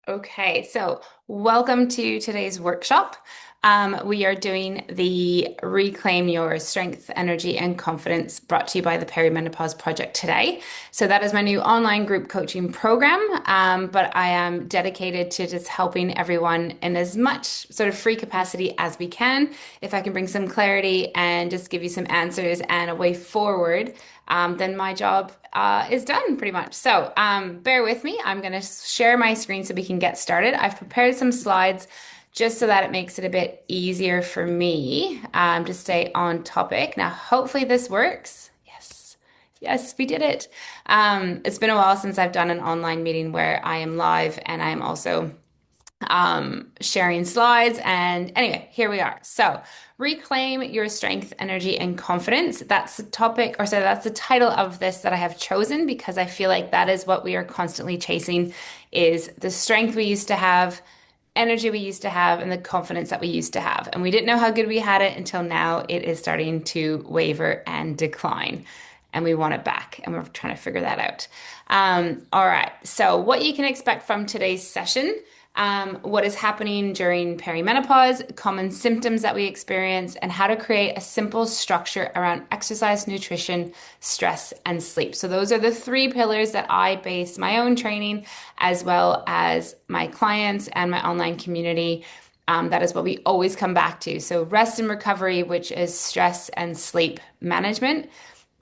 Okay, so welcome to today's workshop. We are doing the Reclaim Your Strength, Energy, and Confidence brought to you by the Perimenopause Project today. So, that is my new online group coaching program. But I am dedicated to just helping everyone in as much sort of free capacity as we can. If I can bring some clarity and just give you some answers and a way forward, then my job is done pretty much. So bear with me. I'm going to share my screen so we can get started. I've prepared some slides just so that it makes it a bit easier for me to stay on topic. Now, hopefully this works. Yes. Yes, we did it. It's been a while since I've done an online meeting where I am live and I'm also sharing slides. And anyway, here we are. So, reclaim your strength, energy, and confidence. That's the topic, or so that's the title of this that I have chosen because I feel like that is what we are constantly chasing is the strength we used to have, energy we used to have, and the confidence that we used to have. And we didn't know how good we had it until now it is starting to waver and decline. And we want it back, and we're trying to figure that out. All right. So, what you can expect from today's session, what is happening during perimenopause, common symptoms that we experience, and how to create a simple structure around exercise, nutrition, stress, and sleep. So, those are the three pillars that I base my own training as well as my clients and my online community. That is what we always come back to. So, rest and recovery, which is stress and sleep management.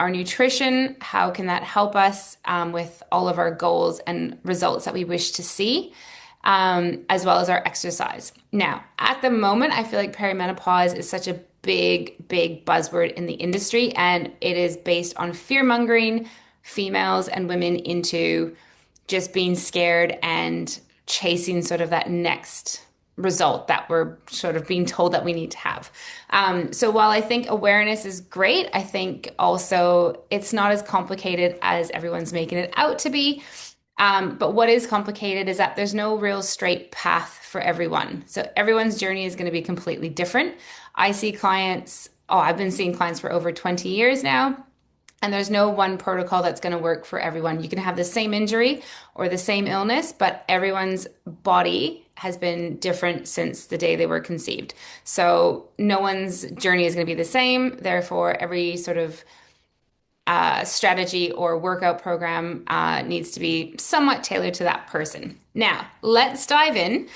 Our nutrition, how can that help us with all of our goals and results that we wish to see? As well as our exercise. Now, at the moment, I feel like perimenopause is such a big buzzword in the industry, and it is based on fear mongering females and women into just being scared and chasing sort of that next result that we're sort of being told that we need to have. So while I think awareness is great, I think also it's not as complicated as everyone's making it out to be. But what is complicated is that there's no real straight path for everyone. So everyone's journey is going to be completely different. I see clients, I've been seeing clients for over 20 years now. And there's no one protocol that's going to work for everyone. You can have the same injury or the same illness, but everyone's body has been different since the day they were conceived. So no one's journey is going to be the same. Therefore, every sort of strategy or workout program needs to be somewhat tailored to that person. Now, let's dive in.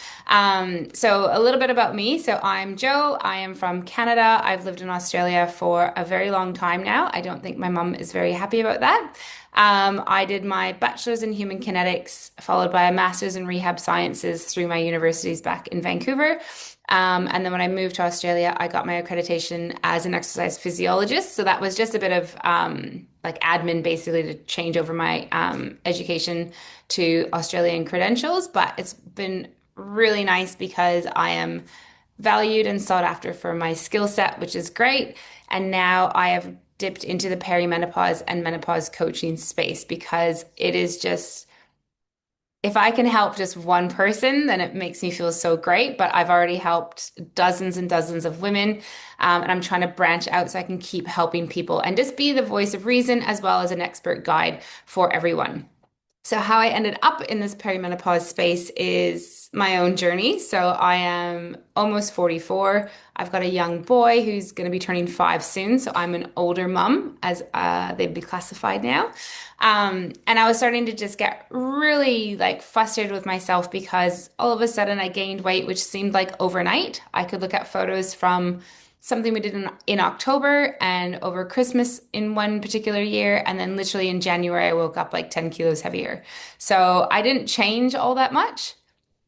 So, a little bit about me. So, I'm Jo. I am from Canada. I've lived in Australia for a very long time now. I don't think my mum is very happy about that. I did my bachelor's in human kinetics, followed by a master's in rehab sciences through my universities back in Vancouver. And then when I moved to Australia, I got my accreditation as an exercise physiologist. So that was just a bit of like admin basically to change over my education to Australian credentials. But it's been really nice because I am valued and sought after for my skill set, which is great. And now I have dipped into the perimenopause and menopause coaching space because it is just if I can help just one person, then it makes me feel so great. But I've already helped dozens and dozens of women, and I'm trying to branch out so I can keep helping people and just be the voice of reason as well as an expert guide for everyone. So, how I ended up in this perimenopause space is my own journey. So, I am almost 44. I've got a young boy who's going to be turning 5 soon. So, I'm an older mum, as they'd be classified now. And I was starting to just get really like frustrated with myself because all of a sudden I gained weight, which seemed like overnight. I could look at photos from something we did in October and over Christmas in one particular year. And then literally in January, I woke up like 10 kilos heavier. So I didn't change all that much.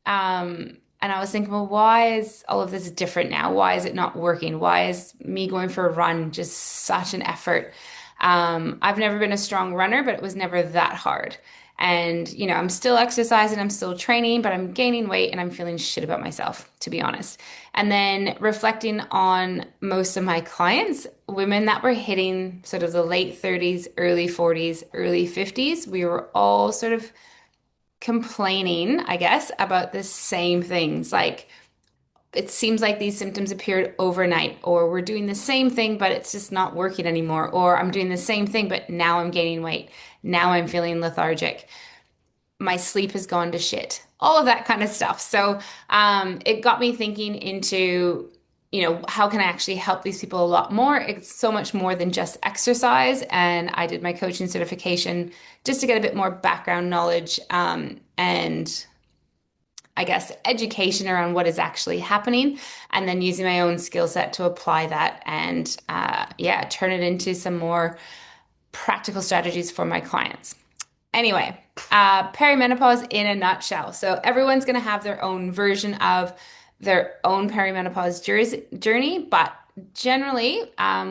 And I was thinking, well, why is all of this different now? Why is it not working? Why is me going for a run just such an effort? I've never been a strong runner, but it was never that hard. And, I'm still exercising, I'm still training, but I'm gaining weight and I'm feeling shit about myself, to be honest. And then reflecting on most of my clients, women that were hitting sort of the late 30s, early 40s, early 50s, we were all sort of complaining, I guess, about the same things. Like, it seems like these symptoms appeared overnight, or we're doing the same thing, but it's just not working anymore, or I'm doing the same thing, but now I'm gaining weight. Now I'm feeling lethargic. My sleep has gone to shit. all of that kind of stuff. So it got me thinking into, how can I actually help these people a lot more? It's so much more than just exercise. And I did my coaching certification just to get a bit more background knowledge and I guess, education around what is actually happening, and then using my own skill set to apply that and, yeah, turn it into some more practical strategies for my clients. Anyway, perimenopause in a nutshell. So everyone's going to have their own version of their own perimenopause journey, but generally,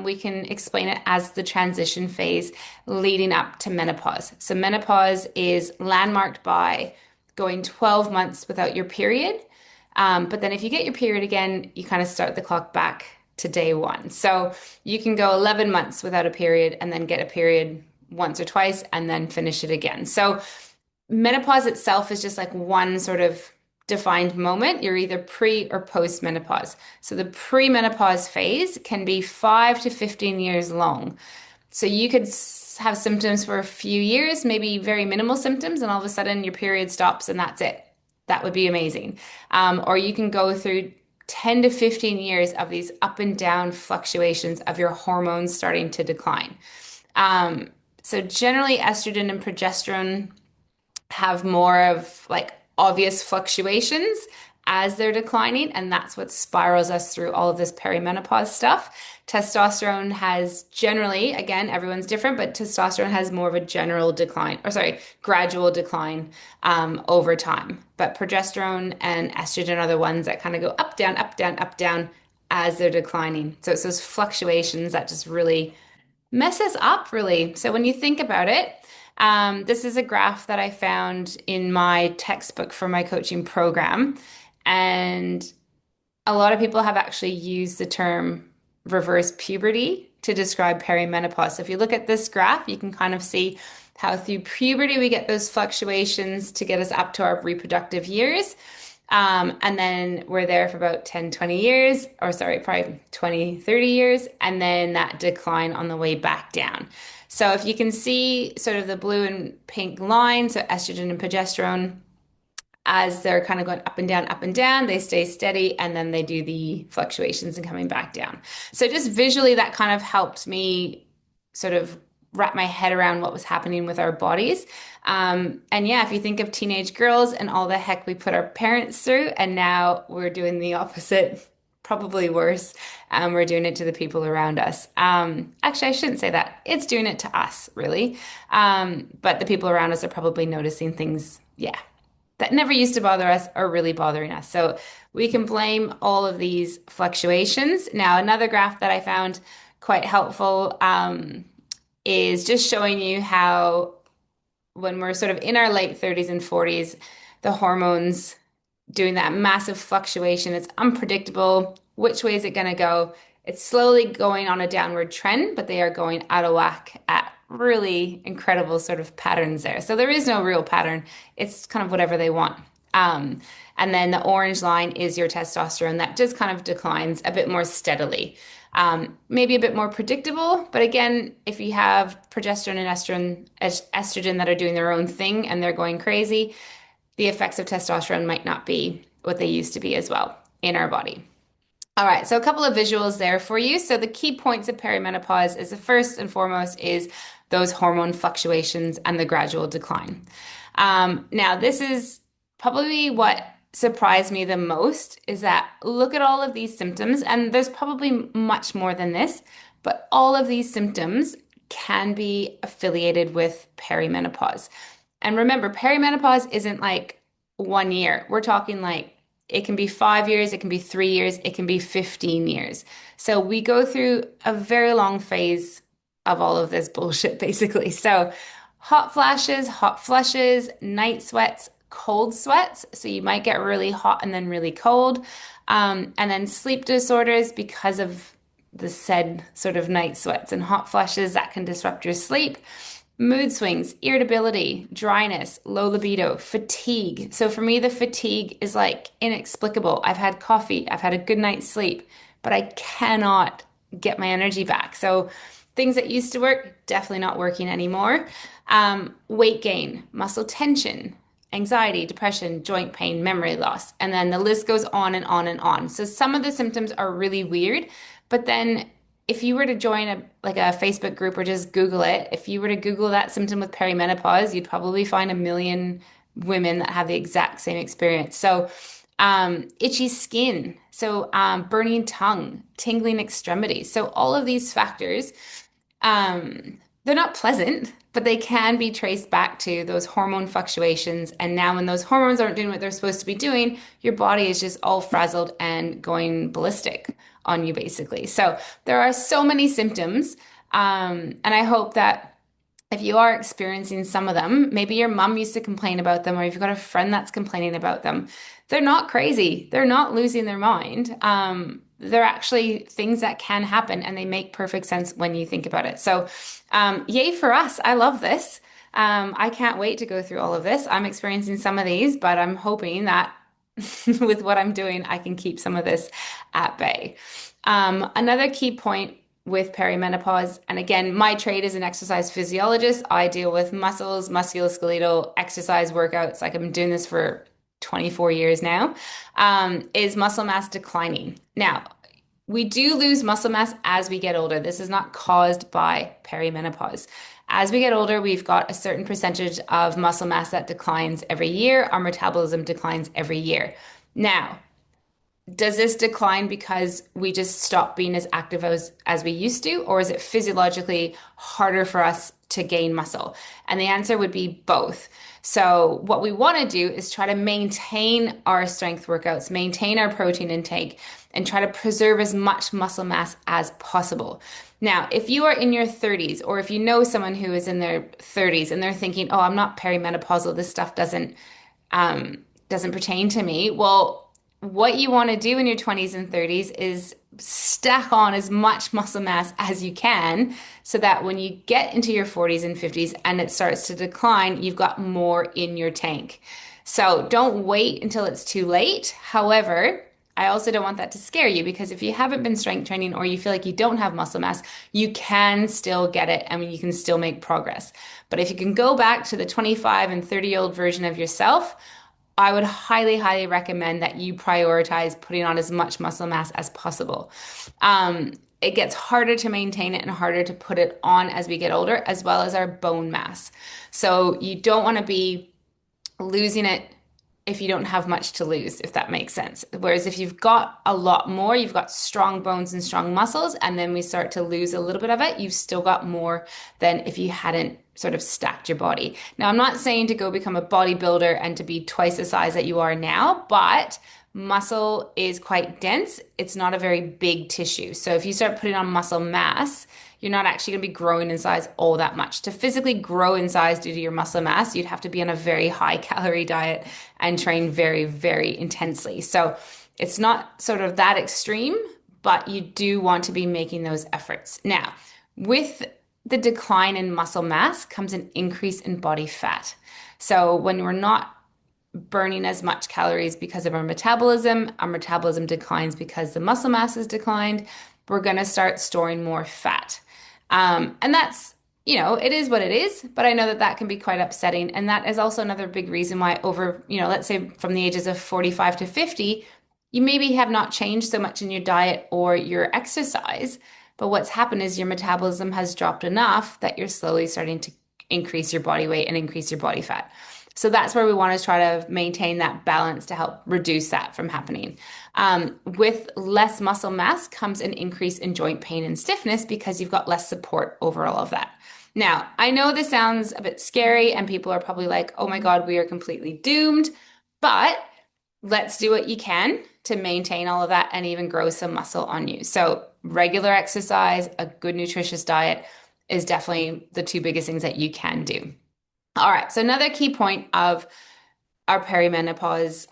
we can explain it as the transition phase leading up to menopause. So menopause is landmarked by going 12 months without your period. But then if you get your period again, you kind of start the clock back to day one. So you can go 11 months without a period and then get a period once or twice and then finish it again. So menopause itself is just like one sort of defined moment. You're either pre or post menopause. So the pre-menopause phase can be 5 to 15 years long. So you could have symptoms for a few years, maybe very minimal symptoms, and all of a sudden your period stops and that's it. That would be amazing. Or you can go through 10 to 15 years of these up and down fluctuations of your hormones starting to decline. So generally, estrogen and progesterone have more of like obvious fluctuations as they're declining, and that's what spirals us through all of this perimenopause stuff. Testosterone has generally, again, everyone's different, but testosterone has more of a general decline, or sorry, gradual decline over time. But progesterone and estrogen are the ones that kind of go up, down, up, down, up, down as they're declining. So it's those fluctuations that just really mess us up, really. So when you think about it, this is a graph that I found in my textbook for my coaching program. And a lot of people have actually used the term reverse puberty to describe perimenopause. So if you look at this graph, you can kind of see how through puberty we get those fluctuations to get us up to our reproductive years. And then we're there for about 10, 20 years, or sorry, probably 20, 30 years, and then that decline on the way back down. So if you can see sort of the blue and pink line, so estrogen and progesterone, as they're kind of going up and down, they stay steady and then they do the fluctuations and coming back down. So just visually, that kind of helped me sort of wrap my head around what was happening with our bodies. And yeah, if you think of teenage girls and all the heck we put our parents through, and now we're doing the opposite, probably worse. We're doing it to the people around us. Actually, I shouldn't say that. It's doing it to us, really. But the people around us are probably noticing things, yeah, that never used to bother us are really bothering us. So we can blame all of these fluctuations. Now, another graph that I found quite helpful is just showing you how when we're sort of in our late 30s and 40s, the hormones doing that massive fluctuation, it's unpredictable. Which way is it going to go? It's slowly going on a downward trend, but they are going out of whack at really incredible sort of patterns there. So there is no real pattern. It's kind of whatever they want. And then the orange line is your testosterone that just kind of declines a bit more steadily. Maybe a bit more predictable, but again, if you have progesterone and estrogen that are doing their own thing and they're going crazy, the effects of testosterone might not be what they used to be as well in our body. All right, so a couple of visuals there for you. So the key points of perimenopause is the first and foremost is those hormone fluctuations and the gradual decline. Now, this is probably what surprised me the most is that look at all of these symptoms, and there's probably much more than this, but all of these symptoms can be affiliated with perimenopause. And remember, perimenopause isn't like 1 year. We're talking like it can be 5 years, it can be 3 years, it can be 15 years. So we go through a very long phase of all of this bullshit, basically. So hot flashes, hot flushes, night sweats, cold sweats. So you might get really hot and then really cold. And then sleep disorders because of the said sort of night sweats and hot flushes that can disrupt your sleep. Mood swings, irritability, dryness, low libido, fatigue. So for me, the fatigue is like inexplicable. I've had coffee, I've had a good night's sleep, but I cannot get my energy back. So things that used to work, definitely not working anymore. Weight gain, muscle tension, anxiety, depression, joint pain, memory loss, and then the list goes on and on and on. So some of the symptoms are really weird, but then if you were to join a Facebook group or just Google it, if you were to Google that symptom with perimenopause, you'd probably find a million women that have the exact same experience. So itchy skin, so burning tongue, tingling extremities. So all of these factors they're not pleasant, but they can be traced back to those hormone fluctuations. And now, when those hormones aren't doing what they're supposed to be doing, your body is just all frazzled and going ballistic on you, basically. So, there are so many symptoms. And I hope that if you are experiencing some of them, maybe your mom used to complain about them, or you've got a friend that's complaining about them. They're not crazy. They're not losing their mind. They're actually things that can happen, and they make perfect sense when you think about it. So, yay for us. I love this. I can't wait to go through all of this. I'm experiencing some of these, but I'm hoping that with what I'm doing, I can keep some of this at bay. Another key point with perimenopause, and again, my trade is an exercise physiologist. I deal with muscles, musculoskeletal exercise workouts. Like I've been doing this for 24 years now, is muscle mass declining. Now, we do lose muscle mass as we get older. This is not caused by perimenopause. As we get older, we've got a certain percentage of muscle mass that declines every year. Our metabolism declines every year. Now, does this decline because we just stop being as active as we used to, or is it physiologically harder for us to gain muscle? And the answer would be both. So what we want to do is try to maintain our strength workouts, maintain our protein intake, and try to preserve as much muscle mass as possible. Now, if you are in your 30s, or if you know someone who is in their 30s and they're thinking, oh, I'm not perimenopausal, this stuff doesn't pertain to me. Well, what you want to do in your 20s and 30s is stack on as much muscle mass as you can so that when you get into your 40s and 50s and it starts to decline, you've got more in your tank. So don't wait until it's too late. However, I also don't want that to scare you, because if you haven't been strength training or you feel like you don't have muscle mass, you can still get it and you can still make progress. But if you can go back to the 25 and 30-year-old version of yourself, I would highly, highly recommend that you prioritize putting on as much muscle mass as possible. It gets harder to maintain it and harder to put it on as we get older, as well as our bone mass. So you don't want to be losing it if you don't have much to lose, if that makes sense. Whereas if you've got a lot more, you've got strong bones and strong muscles, and then we start to lose a little bit of it, you've still got more than if you hadn't sort of stacked your body. Now, I'm not saying to go become a bodybuilder and to be twice the size that you are now, but muscle is quite dense. It's not a very big tissue. So if you start putting on muscle mass, you're not actually going to be growing in size all that much. To physically grow in size due to your muscle mass, you'd have to be on a very high calorie diet and train very, very intensely. So it's not sort of that extreme, but you do want to be making those efforts. Now, with the decline in muscle mass comes an increase in body fat. So when we're not burning as much calories because of our metabolism declines because the muscle mass has declined, we're going to start storing more fat. And that's, it is what it is, but I know that that can be quite upsetting. And that is also another big reason why over, let's say from the ages of 45 to 50, you maybe have not changed so much in your diet or your exercise, but what's happened is your metabolism has dropped enough that you're slowly starting to increase your body weight and increase your body fat. So that's where we want to try to maintain that balance to help reduce that from happening. With less muscle mass comes an increase in joint pain and stiffness because you've got less support over all of that. Now, I know this sounds a bit scary and people are probably like, oh my God, we are completely doomed. But let's do what you can to maintain all of that and even grow some muscle on you. So regular exercise, a good nutritious diet is definitely the two biggest things that you can do. All right, so another key point of our perimenopause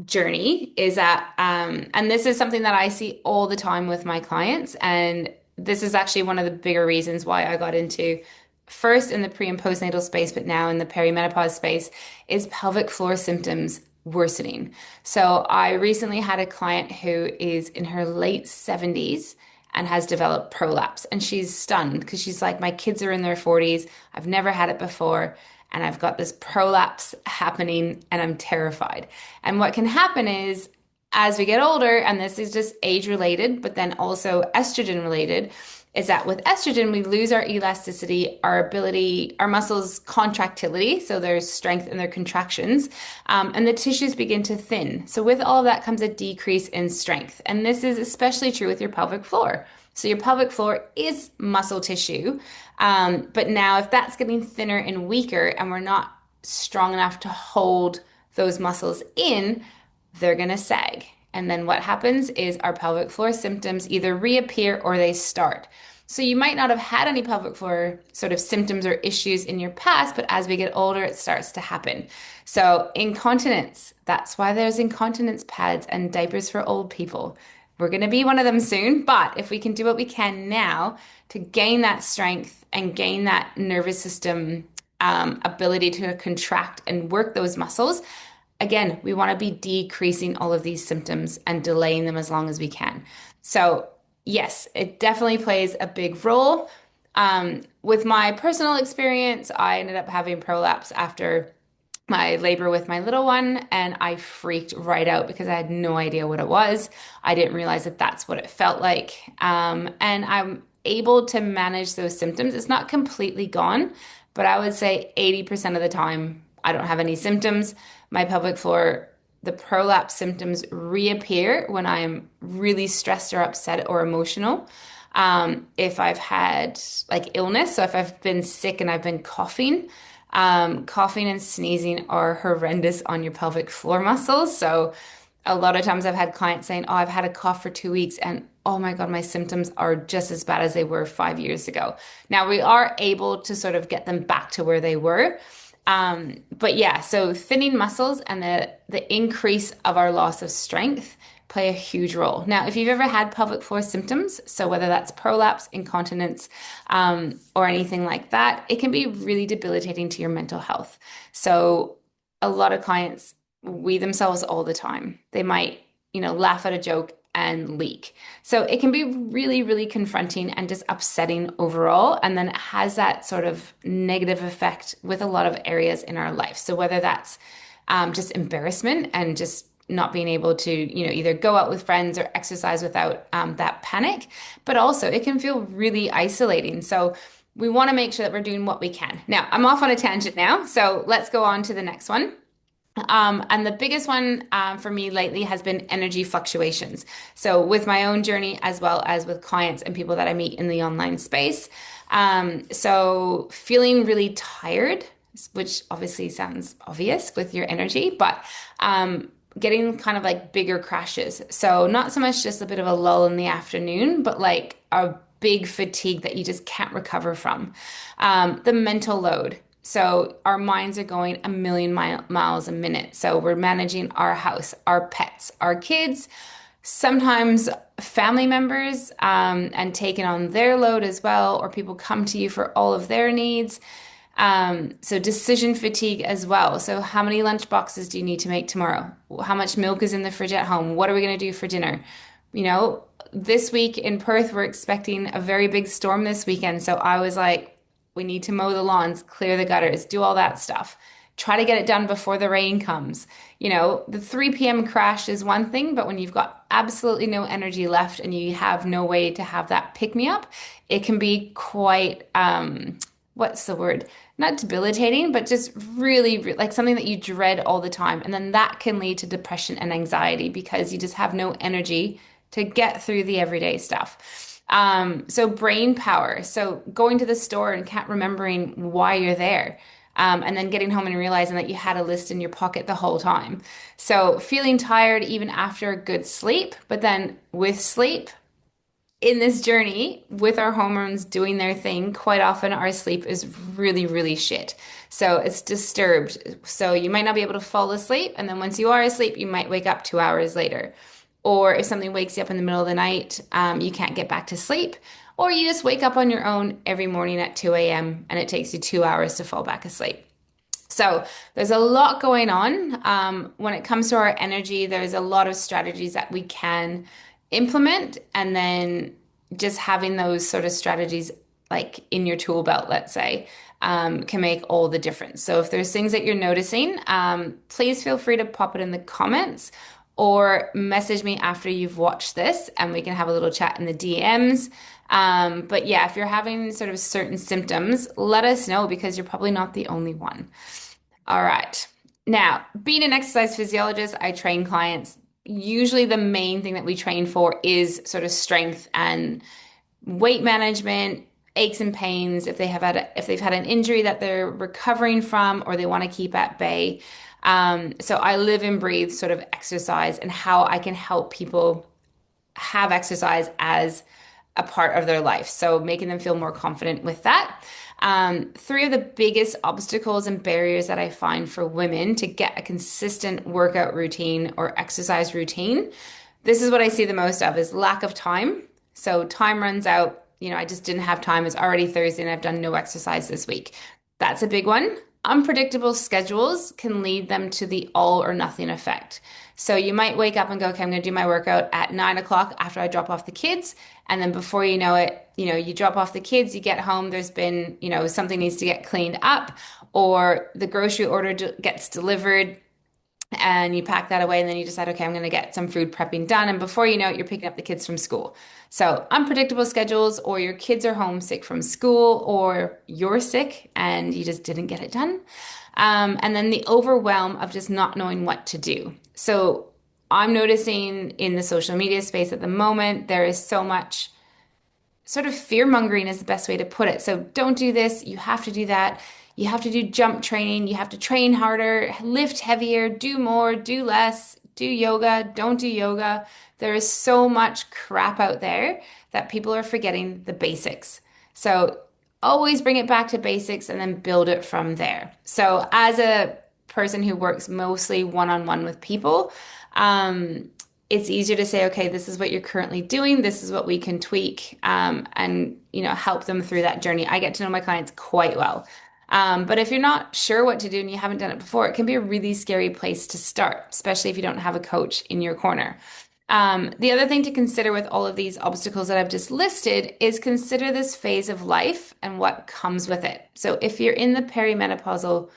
journey is that, and this is something that I see all the time with my clients, and this is actually one of the bigger reasons why I got into first in the pre and postnatal space, but now in the perimenopause space, is pelvic floor symptoms worsening. So I recently had a client who is in her late 70s and has developed prolapse. And she's stunned because she's like, my kids are in their 40s. I've never had it before. And I've got this prolapse happening and I'm terrified. And what can happen is as we get older, and this is just age related, but then also estrogen related, is that with estrogen, we lose our elasticity, our ability, our muscles' contractility. So there's strength in their contractions, and the tissues begin to thin. So with all of that comes a decrease in strength. And this is especially true with your pelvic floor. So your pelvic floor is muscle tissue. But now if that's getting thinner and weaker and we're not strong enough to hold those muscles in, they're going to sag. And then what happens is our pelvic floor symptoms either reappear or they start. So you might not have had any pelvic floor sort of symptoms or issues in your past, but as we get older, it starts to happen. So incontinence, that's why there's incontinence pads and diapers for old people. We're going to be one of them soon, but if we can do what we can now to gain that strength and gain that nervous system ability to contract and work those muscles, again, we want to be decreasing all of these symptoms and delaying them as long as we can. So, yes, it definitely plays a big role. With my personal experience, I ended up having prolapse after my labor with my little one, and I freaked right out because I had no idea what it was. I didn't realize that that's what it felt like. And I'm able to manage those symptoms. It's not completely gone, but I would say 80% of the time, I don't have any symptoms. My pelvic floor, the prolapse symptoms reappear when I'm really stressed or upset or emotional. If I've had like illness, so if I've been sick and I've been coughing, coughing and sneezing are horrendous on your pelvic floor muscles. So a lot of times I've had clients saying, oh, I've had a cough for 2 weeks and oh my God, my symptoms are just as bad as they were 5 years ago. Now we are able to sort of get them back to where they were. But yeah, so thinning muscles and the increase of our loss of strength play a huge role. Now, if you've ever had pelvic floor symptoms, so whether that's prolapse, incontinence, or anything like that, it can be really debilitating to your mental health. So a lot of clients wee themselves all the time. They might, laugh at a joke and leak. So it can be really, really confronting and just upsetting overall. And then it has that sort of negative effect with a lot of areas in our life. So whether that's just embarrassment and just not being able to, either go out with friends or exercise without that panic, but also it can feel really isolating. So we want to make sure that we're doing what we can. Now, I'm off on a tangent now, so let's go on to the next one. And the biggest one for me lately has been energy fluctuations. So with my own journey, as well as with clients and people that I meet in the online space. So feeling really tired, which obviously sounds obvious with your energy, but getting kind of like bigger crashes. So not so much just a bit of a lull in the afternoon, but like a big fatigue that you just can't recover from. The mental load. So our minds are going a million miles a minute. So we're managing our house, our pets, our kids, sometimes family members, and taking on their load as well, or people come to you for all of their needs. So decision fatigue as well. So how many lunch boxes do you need to make tomorrow? How much milk is in the fridge at home? What are we going to do for dinner? This week in Perth, we're expecting a very big storm this weekend. So I was like, we need to mow the lawns, clear the gutters, do all that stuff. Try to get it done before the rain comes. The 3 p.m. crash is one thing, but when you've got absolutely no energy left and you have no way to have that pick me up, it can be quite, what's the word? Not debilitating, but just really like something that you dread all the time. And then that can lead to depression and anxiety because you just have no energy to get through the everyday stuff. So brain power. So going to the store and can't remembering why you're there. And then getting home and realizing that you had a list in your pocket the whole time. So feeling tired even after a good sleep, but then with sleep in this journey with our hormones doing their thing, quite often our sleep is really, really shit. So it's disturbed. So you might not be able to fall asleep. And then once you are asleep, you might wake up 2 hours later. Or if something wakes you up in the middle of the night, you can't get back to sleep. Or you just wake up on your own every morning at 2 a.m. and it takes you 2 hours to fall back asleep. So there's a lot going on. When it comes to our energy, there's a lot of strategies that we can implement. And then just having those sort of strategies like in your tool belt, let's say, can make all the difference. So if there's things that you're noticing, please feel free to pop it in the comments or message me after you've watched this and we can have a little chat in the DMs. But yeah, if you're having sort of certain symptoms, let us know because you're probably not the only one. All right. Now, being an exercise physiologist, I train clients. Usually, the main thing that we train for is sort of strength and weight management, aches and pains, if they've had an injury that they're recovering from or they want to keep at bay. So I live and breathe sort of exercise and how I can help people have exercise as a part of their life. So making them feel more confident with that. Three of the biggest obstacles and barriers that I find for women to get a consistent workout routine or exercise routine. This is what I see the most of is lack of time. So time runs out. I just didn't have time. It's already Thursday and I've done no exercise this week. That's a big one. Unpredictable schedules can lead them to the all or nothing effect. So you might wake up and go, okay, I'm going to do my workout at 9 o'clock after I drop off the kids. And then before you know it, you drop off the kids, you get home, there's been, something needs to get cleaned up, or the grocery order gets delivered and you pack that away and then you decide, okay, I'm going to get some food prepping done. And before you know it, you're picking up the kids from school. So unpredictable schedules, or your kids are homesick from school, or you're sick and you just didn't get it done. And then the overwhelm of just not knowing what to do. So I'm noticing in the social media space at the moment, there is so much sort of fear mongering is the best way to put it. So don't do this. You have to do that. You have to do jump training. You have to train harder, lift heavier, do more, do less, do yoga, don't do yoga. There is so much crap out there that people are forgetting the basics. So always bring it back to basics and then build it from there. So as a person who works mostly one-on-one with people, it's easier to say, okay, this is what you're currently doing. This is what we can tweak, and help them through that journey. I get to know my clients quite well. But if you're not sure what to do and you haven't done it before, it can be a really scary place to start, especially if you don't have a coach in your corner. The other thing to consider with all of these obstacles that I've just listed is consider this phase of life and what comes with it. So if you're in the perimenopausal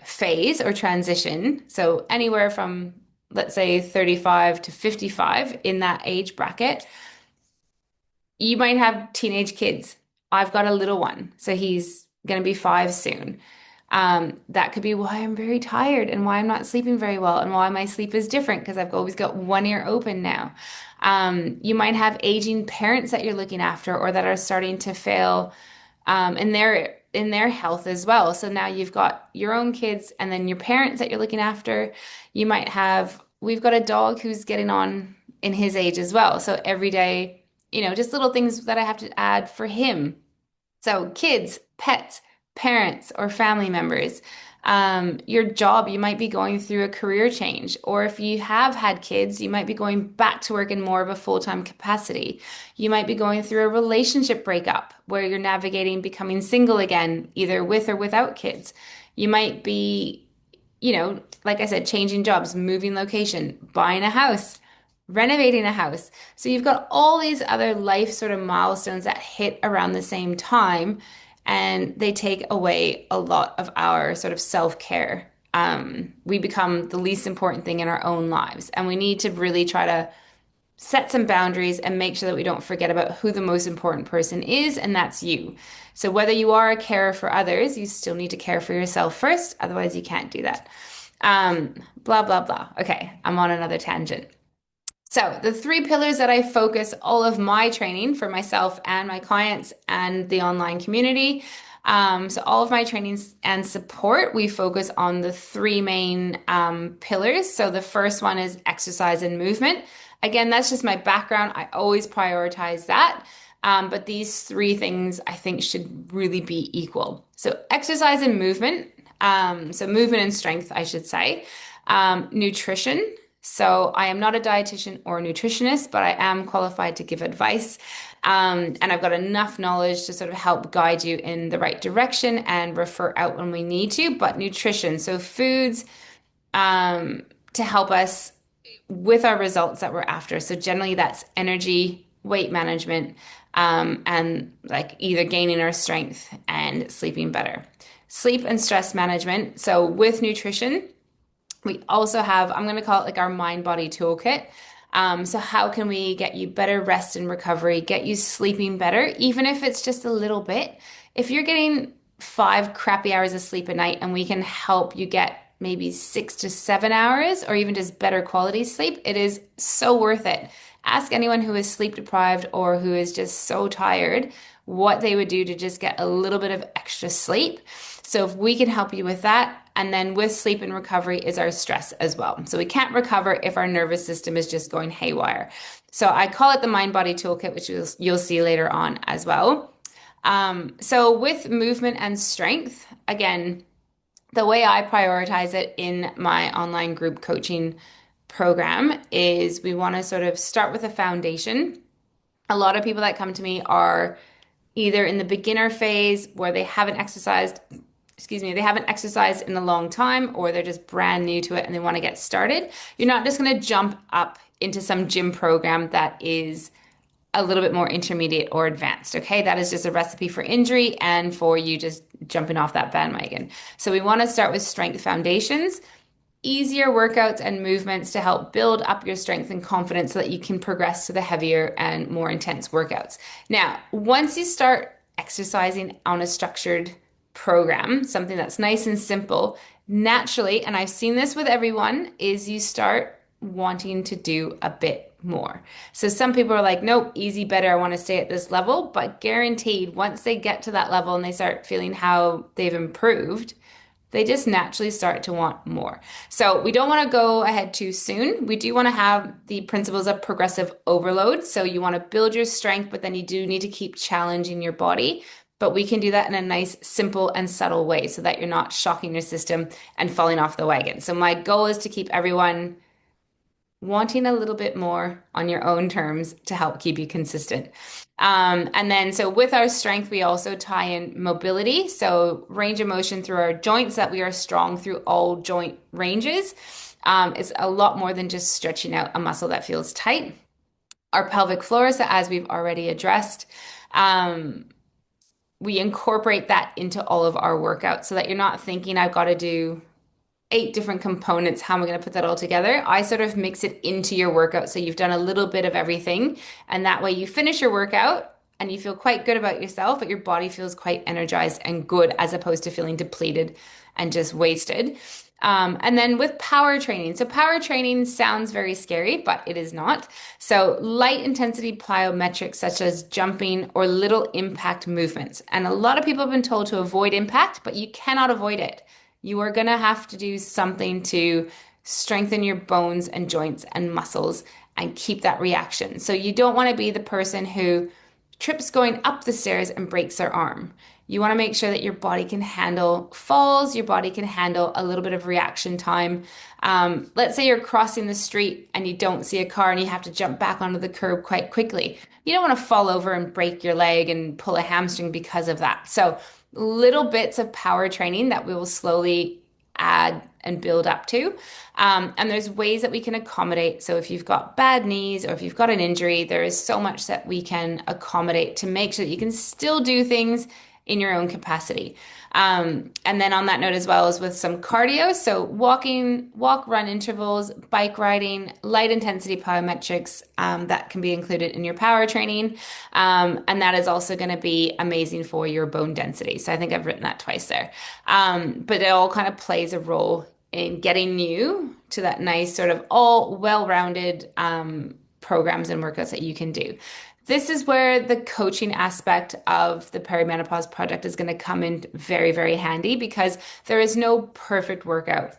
phase or transition, so anywhere from, let's say, 35 to 55 in that age bracket, you might have teenage kids. I've got a little one, so he's going to be 5 soon. That could be why I'm very tired and why I'm not sleeping very well and why my sleep is different because I've always got one ear open now. You might have aging parents that you're looking after or that are starting to fail in their health as well. So now you've got your own kids and then your parents that you're looking after. We've got a dog who's getting on in his age as well. So every day, just little things that I have to add for him. So kids, pets, parents, or family members. Your job, you might be going through a career change, or if you have had kids, you might be going back to work in more of a full-time capacity. You might be going through a relationship breakup where you're navigating becoming single again, either with or without kids. You might be, like I said, changing jobs, moving location, buying a house, renovating a house. So you've got all these other life sort of milestones that hit around the same time, and they take away a lot of our sort of self-care. We become the least important thing in our own lives, and we need to really try to set some boundaries and make sure that we don't forget about who the most important person is, and that's you. So whether you are a carer for others, you still need to care for yourself first, otherwise you can't do that. Blah, blah, blah. Okay, I'm on another tangent. So the 3 pillars that I focus all of my training for myself and my clients and the online community. So all of my trainings and support, we focus on the 3 main pillars. So the first one is exercise and movement. Again, that's just my background. I always prioritize that. But these 3 things I think should really be equal. So exercise and movement. So movement and strength, I should say. Nutrition. So I am not a dietitian or a nutritionist, but I am qualified to give advice. And I've got enough knowledge to sort of help guide you in the right direction and refer out when we need to. But nutrition, so foods to help us with our results that we're after. So generally that's energy, weight management, and like either gaining our strength and sleeping better. Sleep and stress management. So with nutrition, we also have, I'm going to call it like our mind body toolkit. So, how can we get you better rest and recovery, get you sleeping better, even if it's just a little bit? If you're getting 5 crappy hours of sleep a night and we can help you get maybe 6 to 7 hours or even just better quality sleep, it is so worth it. Ask anyone who is sleep deprived or who is just so tired what they would do to just get a little bit of extra sleep. So if we can help you with that, and then with sleep and recovery is our stress as well. So we can't recover if our nervous system is just going haywire. So I call it the mind body toolkit, which you'll see later on as well. So with movement and strength, again, the way I prioritize it in my online group coaching program is we want to sort of start with a foundation. A lot of people that come to me are either in the beginner phase where they haven't exercised, they haven't exercised in a long time, or they're just brand new to it and they want to get started. You're not just going to jump up into some gym program that is a little bit more intermediate or advanced. Okay. That is just a recipe for injury and for you just jumping off that bandwagon. So we want to start with strength foundations, easier workouts and movements to help build up your strength and confidence so that you can progress to the heavier and more intense workouts. Now, once you start exercising on a structured program, something that's nice and simple, naturally, and I've seen this with everyone, is you start wanting to do a bit more. So some people are like, nope, easy, better. I want to stay at this level, but guaranteed once they get to that level and they start feeling how they've improved, they just naturally start to want more. So we don't want to go ahead too soon. We do want to have the principles of progressive overload. So you want to build your strength, but then you do need to keep challenging your body. But we can do that in a nice, simple, and subtle way so that you're not shocking your system and falling off the wagon. So my goal is to keep everyone wanting a little bit more on your own terms to help keep you consistent. And then, so with our strength, we also tie in mobility. So range of motion through our joints, that we are strong through all joint ranges. It's a lot more than just stretching out a muscle that feels tight. Our pelvic floor, so as we've already addressed, we incorporate that into all of our workouts so that you're not thinking, I've got to do 8 different components. How am I going to put that all together? I sort of mix it into your workout. So you've done a little bit of everything. And that way you finish your workout and you feel quite good about yourself, but your body feels quite energized and good as opposed to feeling depleted and just wasted. And then with power training. So power training sounds very scary, but it is not. So light intensity plyometrics such as jumping or little impact movements. And a lot of people have been told to avoid impact, but you cannot avoid it. You are going to have to do something to strengthen your bones and joints and muscles and keep that reaction. So you don't want to be the person who trips going up the stairs and breaks their arm. You want to make sure that your body can handle falls, your body can handle a little bit of reaction time. Let's say you're crossing the street and you don't see a car and you have to jump back onto the curb quite quickly. You don't want to fall over and break your leg and pull a hamstring because of that. So little bits of power training that we will slowly add and build up to. And there's ways that we can accommodate. So if you've got bad knees or if you've got an injury, there is so much that we can accommodate to make sure that you can still do things in your own capacity. And then on that note as well as with some cardio. So walk, run intervals, bike riding, light intensity plyometrics, that can be included in your power training. And that is also going to be amazing for your bone density. So I think I've written that twice there. But it all kind of plays a role in getting you to that nice sort of all well-rounded programs and workouts that you can do. This is where the coaching aspect of the Perimenopause Project is going to come in very, very handy because there is no perfect workout.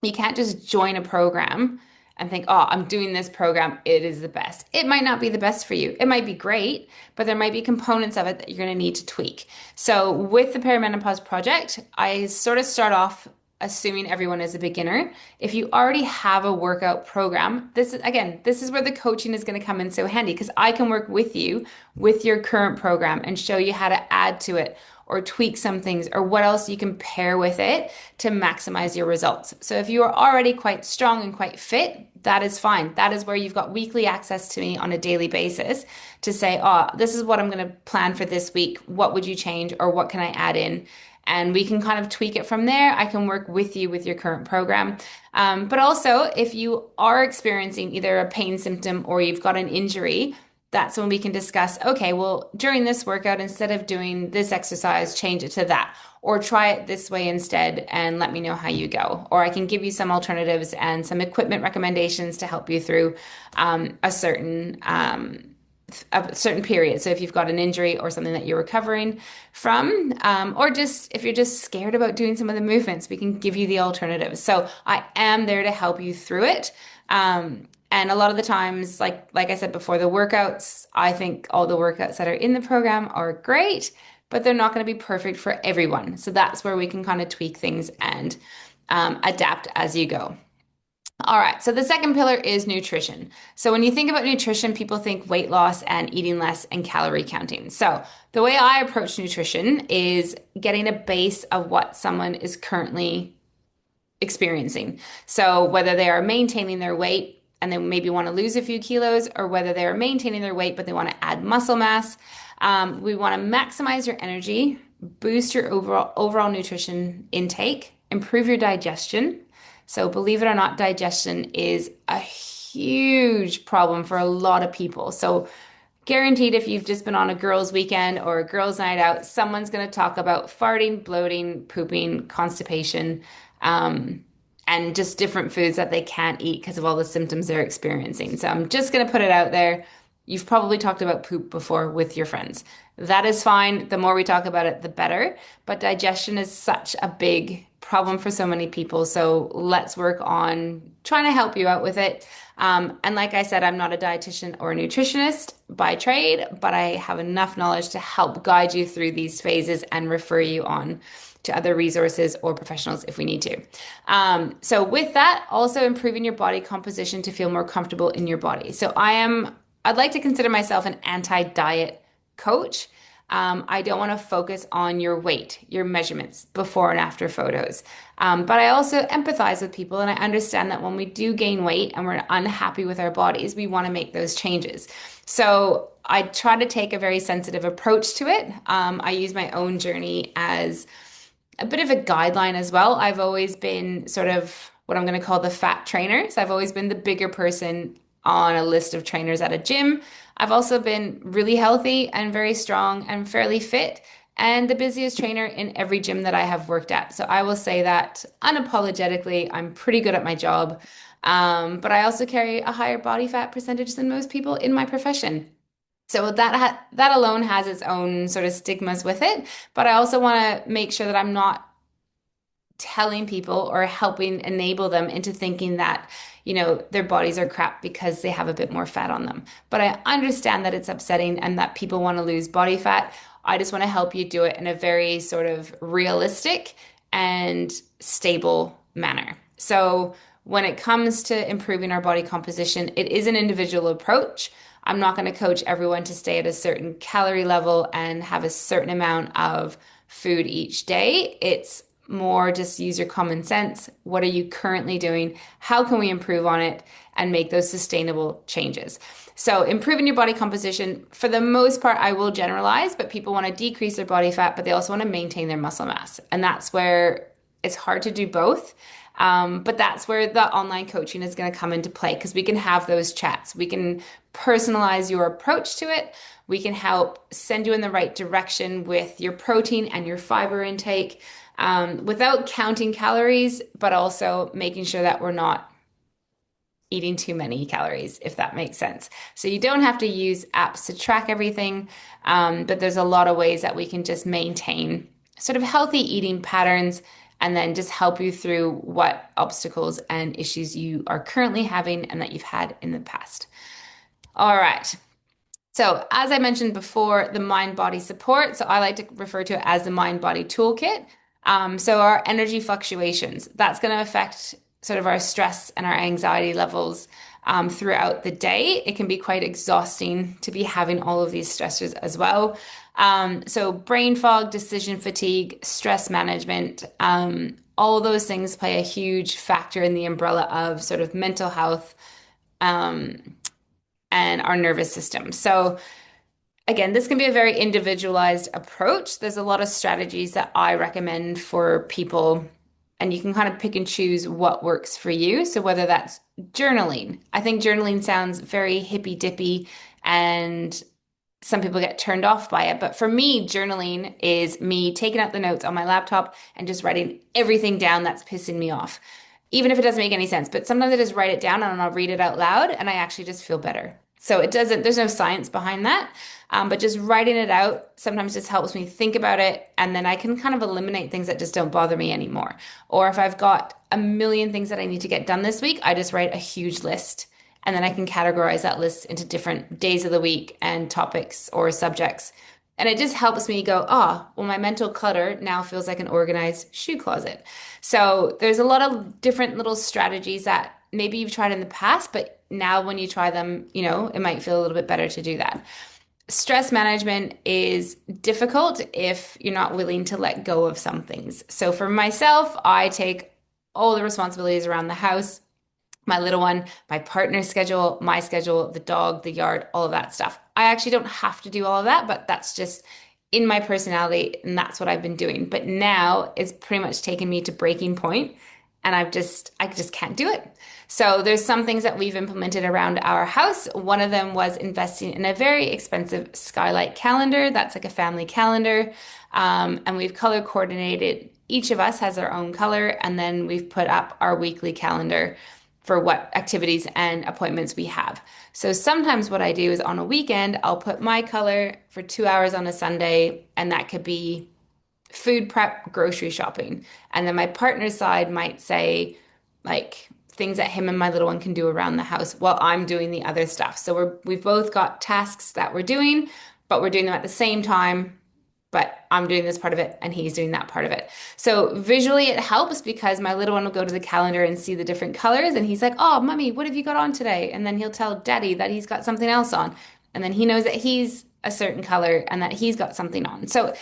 You can't just join a program and think, oh, I'm doing this program, it is the best. It might not be the best for you. It might be great, but there might be components of it that you're going to need to tweak. So with the Perimenopause Project, I sort of start off assuming everyone is a beginner, if you already have a workout program, this is where the coaching is going to come in so handy because I can work with you with your current program and show you how to add to it or tweak some things or what else you can pair with it to maximize your results. So if you are already quite strong and quite fit, that is fine. That is where you've got weekly access to me on a daily basis to say, oh, this is what I'm going to plan for this week. What would you change or what can I add in? And we can kind of tweak it from there. I can work with you with your current program. But also, if you are experiencing either a pain symptom or you've got an injury, that's when we can discuss, okay, well, during this workout, instead of doing this exercise, change it to that, or try it this way instead and let me know how you go. Or I can give you some alternatives and some equipment recommendations to help you through a certain period. So if you've got an injury or something that you're recovering from, or just if you're just scared about doing some of the movements, we can give you the alternatives. So I am there to help you through it. And a lot of the times, like I said before, the workouts, I think all the workouts that are in the program are great, but they're not going to be perfect for everyone. So that's where we can kind of tweak things and adapt as you go. All right, so the second pillar is nutrition. So when you think about nutrition, people think weight loss and eating less and calorie counting. So the way I approach nutrition is getting a base of what someone is currently experiencing. So whether they are maintaining their weight and they maybe want to lose a few kilos, or whether they are maintaining their weight but they want to add muscle mass, we want to maximize your energy, boost your overall nutrition intake, improve your digestion. So believe it or not, digestion is a huge problem for a lot of people. So guaranteed, if you've just been on a girls' weekend or a girls' night out, someone's going to talk about farting, bloating, pooping, constipation, and just different foods that they can't eat because of all the symptoms they're experiencing. So I'm just going to put it out there. You've probably talked about poop before with your friends. That is fine. The more we talk about it, the better. But digestion is such a big problem for so many people. So let's work on trying to help you out with it. And like I said, I'm not a dietitian or a nutritionist by trade, but I have enough knowledge to help guide you through these phases and refer you on to other resources or professionals if we need to. So with that, also improving your body composition to feel more comfortable in your body. So I'd like to consider myself an anti-diet coach. I don't want to focus on your weight, your measurements, before and after photos. But I also empathize with people and I understand that when we do gain weight and we're unhappy with our bodies, we want to make those changes. So I try to take a very sensitive approach to it. I use my own journey as a bit of a guideline as well. I've always been sort of what I'm going to call the fat trainer. So I've always been the bigger person on a list of trainers at a gym. I've also been really healthy and very strong and fairly fit and the busiest trainer in every gym that I have worked at. So I will say that unapologetically, I'm pretty good at my job. But I also carry a higher body fat percentage than most people in my profession. So that alone has its own sort of stigmas with it. But I also want to make sure that I'm not telling people or helping enable them into thinking that, their bodies are crap because they have a bit more fat on them. But I understand that it's upsetting and that people want to lose body fat. I just want to help you do it in a very sort of realistic and stable manner. So when it comes to improving our body composition, it is an individual approach. I'm not going to coach everyone to stay at a certain calorie level and have a certain amount of food each day. It's more just use your common sense. What are you currently doing? How can we improve on it and make those sustainable changes? So improving your body composition, for the most part, I will generalize, but people want to decrease their body fat, but they also want to maintain their muscle mass. And that's where it's hard to do both. But that's where the online coaching is going to come into play because we can have those chats. We can personalize your approach to it. We can help send you in the right direction with your protein and your fiber intake without counting calories, but also making sure that we're not eating too many calories, if that makes sense. So you don't have to use apps to track everything, but there's a lot of ways that we can just maintain sort of healthy eating patterns and then just help you through what obstacles and issues you are currently having and that you've had in the past. All right. So as I mentioned before, the mind-body support. So I like to refer to it as the mind-body toolkit. So our energy fluctuations, that's going to affect sort of our stress and our anxiety levels throughout the day. It can be quite exhausting to be having all of these stressors as well. So brain fog, decision fatigue, stress management, all of those things play a huge factor in the umbrella of sort of mental health and our nervous system. So again, this can be a very individualized approach. There's a lot of strategies that I recommend for people, and you can kind of pick and choose what works for you. So, whether that's journaling, I think journaling sounds very hippy dippy, and some people get turned off by it. But for me, journaling is me taking out the notes on my laptop and just writing everything down that's pissing me off, even if it doesn't make any sense. But sometimes I just write it down and I'll read it out loud and I actually just feel better. So it doesn't, there's no science behind that. But just writing it out sometimes just helps me think about it. And then I can kind of eliminate things that just don't bother me anymore. Or if I've got a million things that I need to get done this week, I just write a huge list. And then I can categorize that list into different days of the week and topics or subjects. And it just helps me go, oh, well, my mental clutter now feels like an organized shoe closet. So there's a lot of different little strategies that maybe you've tried in the past, but now when you try them, it might feel a little bit better to do that. Stress management is difficult if you're not willing to let go of some things. So for myself, I take all the responsibilities around the house, my little one, my partner's schedule, my schedule, the dog, the yard, all of that stuff. I actually don't have to do all of that, but that's just in my personality and that's what I've been doing. But now it's pretty much taken me to breaking point and I just can't do it. So there's some things that we've implemented around our house. One of them was investing in a very expensive skylight calendar. That's like a family calendar. And we've color coordinated. Each of us has our own color, and then we've put up our weekly calendar for what activities and appointments we have. So sometimes what I do is on a weekend, I'll put my color for 2 hours on a Sunday, and that could be food prep, grocery shopping. And then my partner's side might say, like, things that him and my little one can do around the house while I'm doing the other stuff. So we've both got tasks that we're doing, but we're doing them at the same time, but I'm doing this part of it and he's doing that part of it. So visually it helps because my little one will go to the calendar and see the different colors and he's like, "Oh, mommy, what have you got on today?" And then he'll tell daddy that he's got something else on. And then he knows that he's a certain color and that he's got something on. So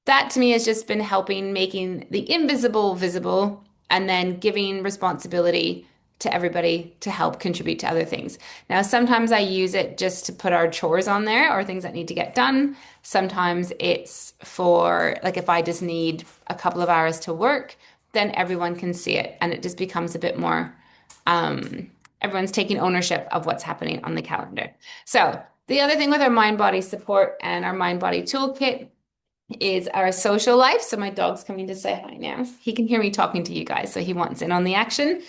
that to me has just been helping making the invisible visible and then giving responsibility to everybody to help contribute to other things. Now, sometimes I use it just to put our chores on there or things that need to get done. Sometimes it's for, like, if I just need a couple of hours to work, then everyone can see it and it just becomes a bit more, everyone's taking ownership of what's happening on the calendar. So, the other thing with our mind body support and our mind body toolkit is our social life. So my dog's coming to say hi now. He can hear me talking to you guys, so he wants in on the action.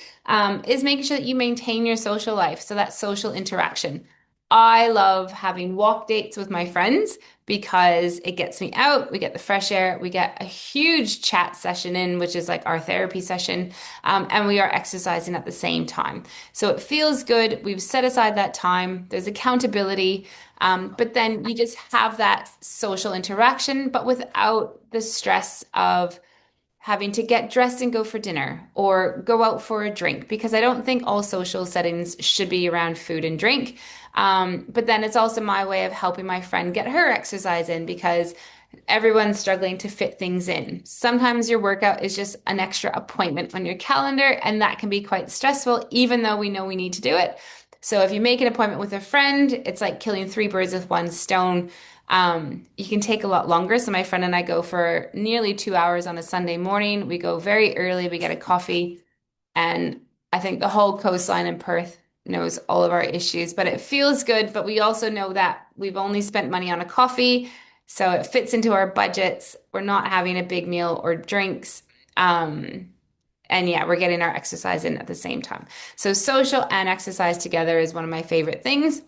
Is making sure that you maintain your social life. So that social interaction. I love having walk dates with my friends because it gets me out. We get the fresh air. We get a huge chat session in, which is like our therapy session. And we are exercising at the same time. So it feels good. We've set aside that time. There's accountability. But then you just have that social interaction, but without the stress of having to get dressed and go for dinner or go out for a drink, because I don't think all social settings should be around food and drink. But then it's also my way of helping my friend get her exercise in because everyone's struggling to fit things in. Sometimes your workout is just an extra appointment on your calendar, and that can be quite stressful, even though we know we need to do it. So if you make an appointment with a friend, it's like killing three birds with one stone. You can take a lot longer. So my friend and I go for nearly 2 hours on a Sunday morning. We go very early, we get a coffee, and I think the whole coastline in Perth knows all of our issues, but it feels good. But we also know that we've only spent money on a coffee, so it fits into our budgets. We're not having a big meal or drinks. And yeah, we're getting our exercise in at the same time. So social and exercise together is one of my favorite things.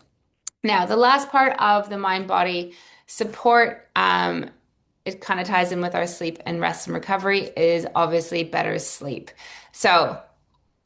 Now, the last part of the mind body support, it kind of ties in with our sleep and rest and recovery, is obviously better sleep. So